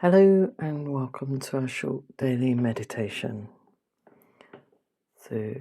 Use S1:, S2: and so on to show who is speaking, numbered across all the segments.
S1: Hello and welcome to our short daily meditation. So,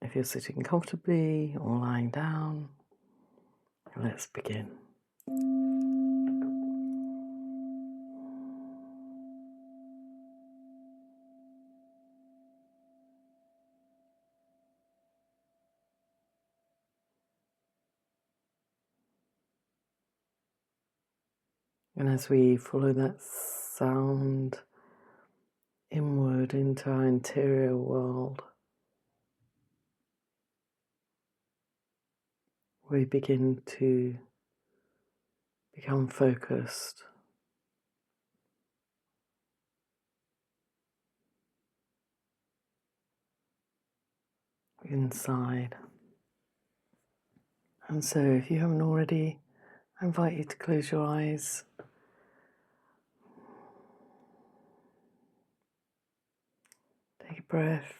S1: if you're sitting comfortably or lying down, let's begin. And as we follow that sound inward into our interior world, we begin to become focused inside. And so, if you haven't already, I invite you to close your eyes. Take a breath.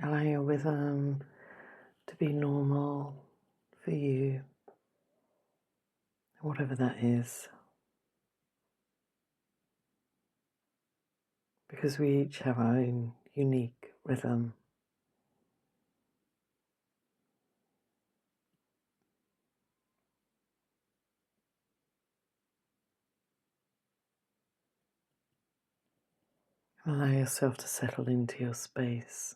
S1: Allow your rhythm to be normal for you, whatever that is, because we each have our own unique rhythm. Allow yourself to settle into your space.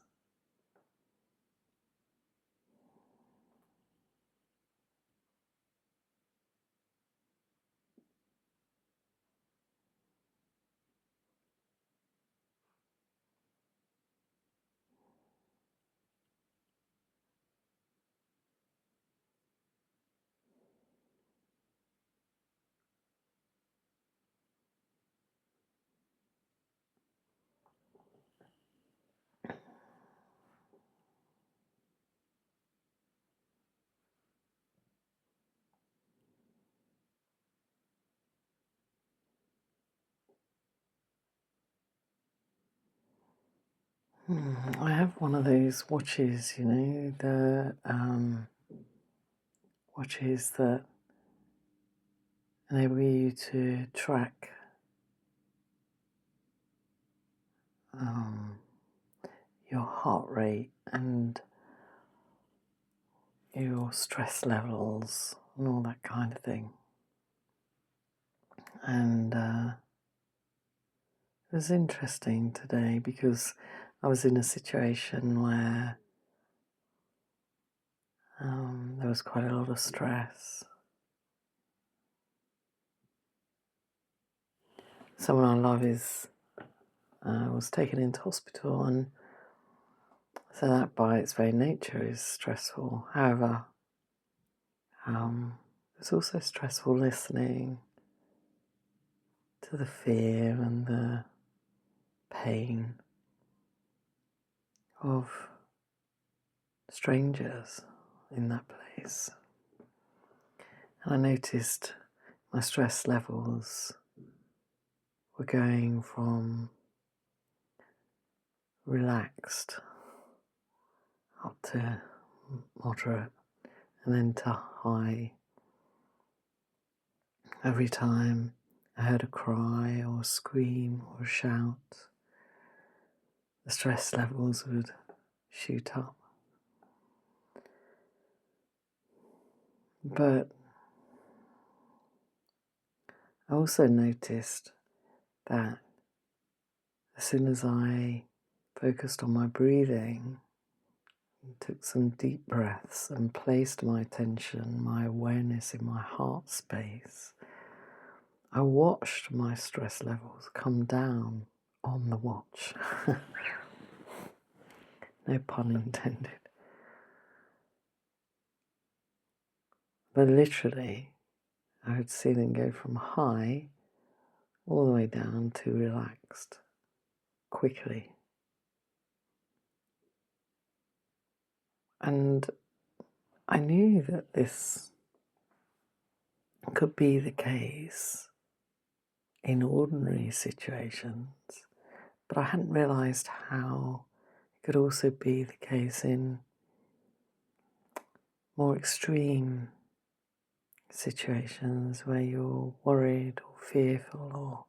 S1: I have one of those watches, the watches that enable you to track your heart rate and your stress levels and all that kind of thing. And it was interesting today because I was in a situation where there was quite a lot of stress. Someone I love was taken into hospital, and so that by its very nature is stressful. However, it's also stressful listening to the fear and the pain of strangers in that place. And I noticed my stress levels were going from relaxed up to moderate and then to high. Every time I heard a cry or a scream or a shout, the stress levels would shoot up. But I also noticed that as soon as I focused on my breathing, took some deep breaths and placed my attention, my awareness in my heart space, I watched my stress levels come down on the watch. No pun intended. But literally, I would see them go from high all the way down to relaxed quickly. And I knew that this could be the case in ordinary situations, but I hadn't realised how it could also be the case in more extreme situations where you're worried or fearful, or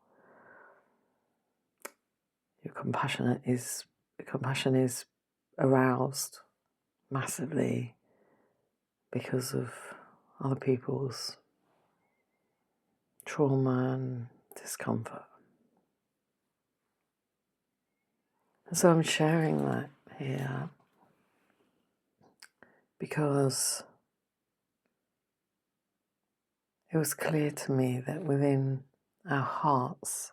S1: your compassion is aroused massively because of other people's trauma and discomfort. And so I'm sharing that here because it was clear to me that within our hearts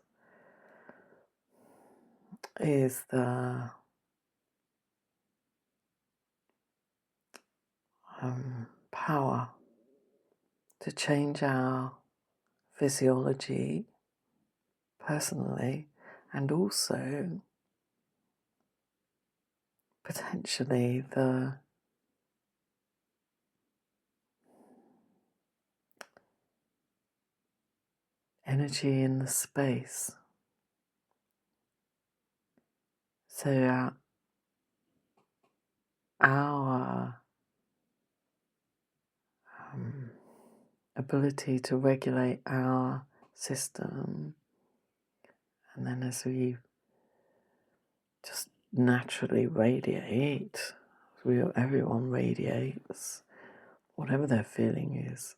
S1: is the power to change our physiology personally, and also potentially the energy in the space. So our ability to regulate our system, and then as we just naturally radiate, everyone radiates whatever their feeling is.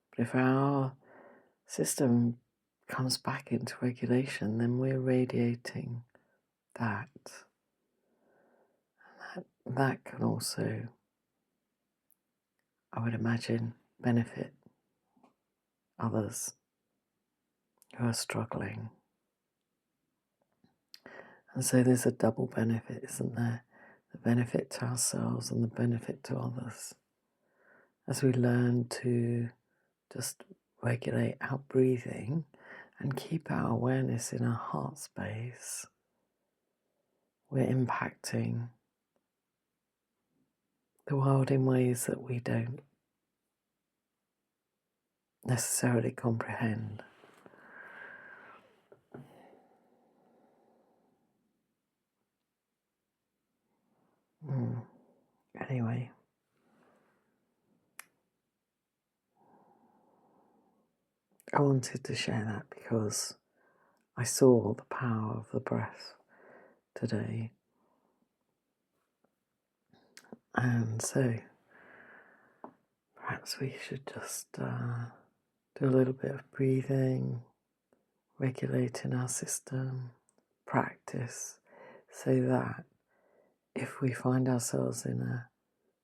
S1: But if our system comes back into regulation, then we're radiating that. And that can also, I would imagine, benefit others who are struggling. And so there's a double benefit, isn't there? The benefit to ourselves and the benefit to others. As we learn to just regulate our breathing and keep our awareness in our heart space, we're impacting the world in ways that we don't necessarily comprehend. Anyway, I wanted to share that because I saw the power of the breath today. And so perhaps we should just do a little bit of breathing, regulating our system, practice, so that if we find ourselves in a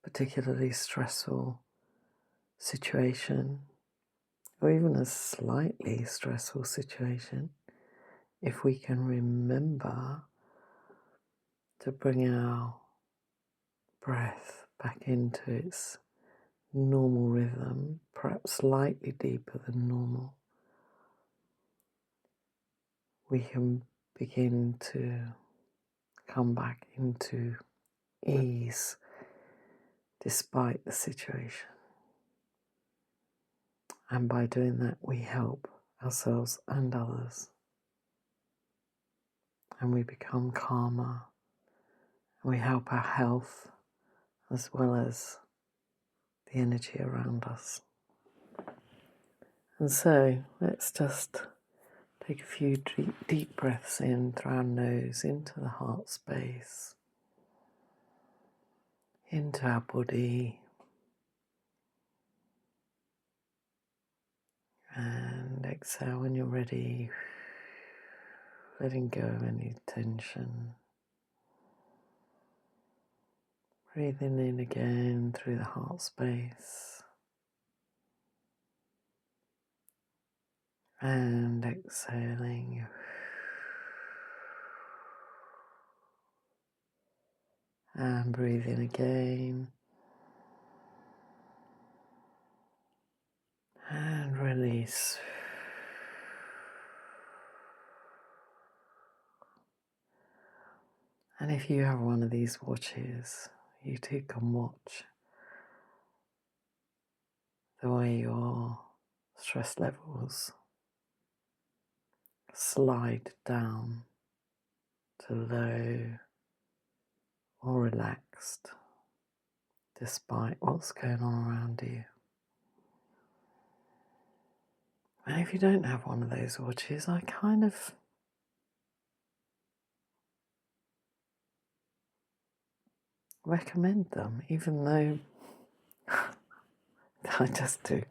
S1: particularly stressful situation, or even a slightly stressful situation, if we can remember to bring our breath back into its normal rhythm, perhaps slightly deeper than normal, we can begin to come back into ease despite the situation. And by doing that, we help ourselves and others. And we become calmer. And we help our health as well as the energy around us. And so let's just take a few deep breaths in through our nose into the heart space, into our body, and exhale when you're ready, letting go of any tension. Breathing in again through the heart space, and exhaling. And breathe in again. And release. And if you have one of these watches, you too can watch the way your stress levels slide down to low or relaxed despite what's going on around you. And if you don't have one of those watches, I kind of recommend them, even though I just do.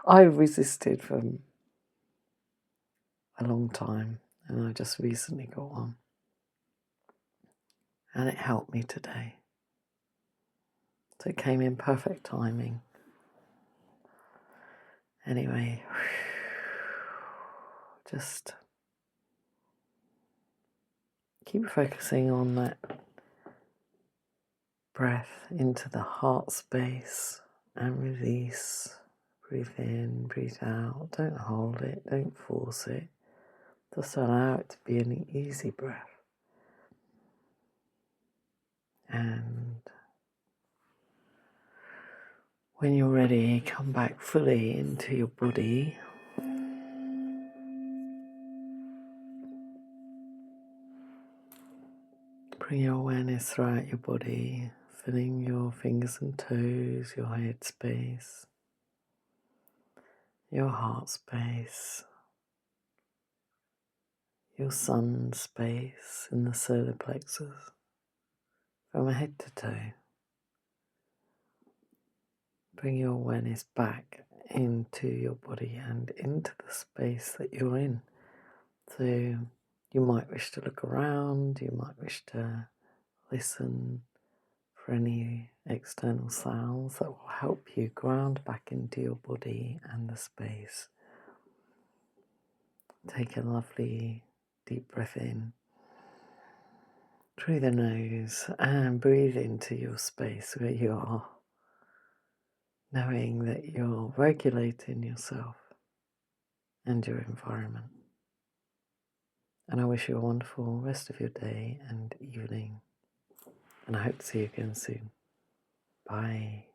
S1: I resisted for a long time, and I just recently got one. And it helped me today. So it came in perfect timing. Anyway, just keep focusing on that breath into the heart space and release. Breathe in, breathe out. Don't hold it, don't force it. Just allow it to be an easy breath. And when you're ready, come back fully into your body. Bring your awareness throughout your body, filling your fingers and toes, your head space, your heart space, your sun space in the solar plexus, from head to toe. Bring your awareness back into your body and into the space that you're in. So you might wish to look around, you might wish to listen for any external sounds that will help you ground back into your body and the space. Take a lovely deep breath in through the nose and breathe into your space where you are, knowing that you're regulating yourself and your environment. And I wish you a wonderful rest of your day and evening. And I hope to see you again soon. Bye.